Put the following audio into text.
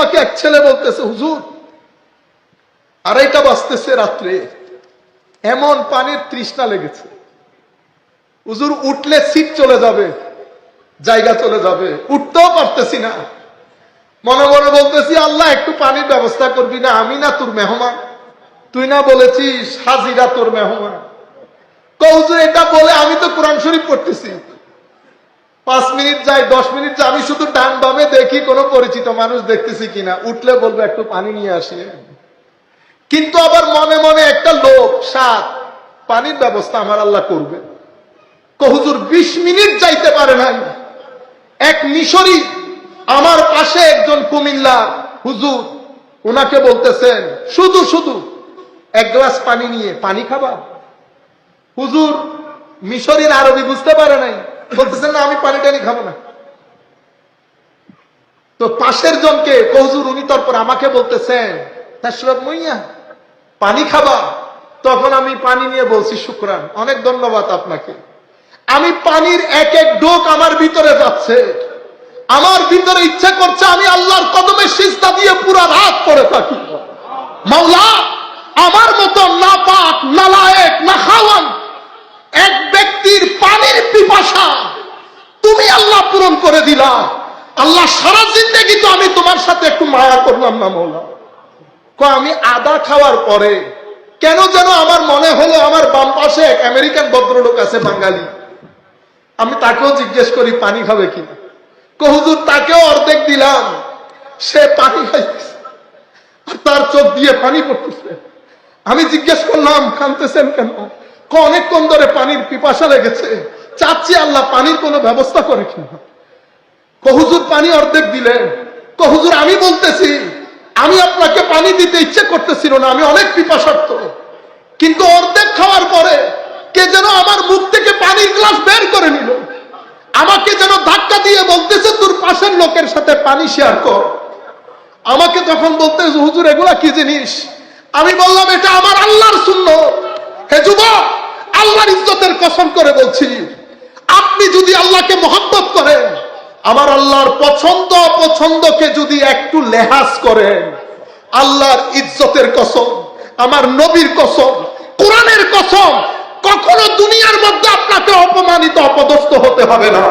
আমাকে এক ছেলে বলতেছে, হুজুর 2:30 বাজতেছে রাত্রে, এমন পানির তৃষ্ণা লেগেছে, হুজুর উঠলে সিট চলে যাবে, জায়গা চলে যাবে, উঠতেও পারতেছি না। মনে মনে বলতেছি, আল্লাহ একটু পানির ব্যবস্থা করবি না? আমি না তোর মেহমান? তুই না বলেছিস হাজিরা তোর মেহমান? হুজুর এটা বলে আমি তো কোরআন শরীফ পড়তেছি, 5 মিনিট যায় 10 মিনিট যায়, আমি শুধু ডান বামে দেখি কোনো পরিচিত মানুষ দেখতেছি কিনা, উঠলে বলবো একটু পানি নিয়ে আসি। কিন্তু আবার মনে মনে একটা লোভ, সাত পানির ব্যবস্থা আমার আল্লাহ করবে। হুজুর 20 মিনিট যাইতে পারে নাই, এক মিশরি আমার পাশে একজন কুমিল্লা হুজুর, ওনাকে বলতেছেন শুধু শুধু 1 গ্লাস পানি নিয়ে, পানি খাবা? হুজুর মিশরের আরবি বুঝতে পারে নাই, বলতেছেন না আমি পানি টানি খাবো না। তো পাশের জনকে হুজুর, উনি তারপর আমাকে বলতেছেন তাশরাব মুইয়া, পানি খাবা? তখন আমি পানি নিয়ে বলছি শুকরান, অনেক ধন্যবাদ আপনাকে। আমি পানির এক এক ডোক আমার ভিতরে যাচ্ছে, আমার ভিতরে ইচ্ছা করছে আমি আল্লাহর কদমে সিজদা দিয়ে পুরো রাত পড়ে থাকি। মাওলা, আমার মতো নাপাক নালায়েক নাখাওয়ান এক ব্যক্তির পানির পিপাসা তুমি আল্লাহ পূরণ করে দিলা। আল্লাহ সারা জিন্দেগি তো আমি তোমার সাথে একটু মায়া করলাম না মওলা। আমি আদা খাওয়ার পরে কেন যেন আমার মনে হলো আমার বাম পাশে এক আমেরিকান ভদ্রলোক আছে বাঙালি, আমি তাকেও জিজ্ঞেস করি পানি খাবে কিনা। হুজুর তাকেও অর্ধেক দিলাম, সে পানি খাইতেছে আর তার চোখ দিয়ে পানি পড়তেছে। আমি জিজ্ঞেস করলাম কাঁদতেছেন কেন? অনেকক্ষণ ধরে পানির পিপাসা লেগেছে, চাচ্ছি আল্লাহ পানির কোনো ব্যবস্থা করে কিনা। হুজুর পানি অর্ধেক দিলেন। হুজুর আমি বলতেছি আমি আপনাকে পানি দিতে ইচ্ছে করতেছিল না, আমি অনেক পিপাসার্থ, কিন্তু অর্ধেক খাওয়ার পরে কে যেন আমার মুখ থেকে পানির গ্লাস বের করে নিল, আমাকে যেন ধাক্কা দিয়ে বলতেছে তোর পাশের লোকের সাথে পানি শেয়ার কর। আমাকে তখন বলতেছে হুজুর এগুলা কি জিনিস? আমি বললাম এটা আমার আল্লাহর সুন্নাত। হে যুবক, আল্লাহর ইজ্জতের কসম করে বলছি, আপনি যদি আল্লাহকে মহব্বত করেন, আমার আল্লাহর পছন্দ অপছন্দকে যদি একটু লেহাজ করেন, আল্লাহর ইজ্জতের কসম, আমার নবীর কসম, কোরআনের কসম, কখনো দুনিয়ার মধ্যে আপনাকে অপমানিত অপদস্থ হতে হবে না।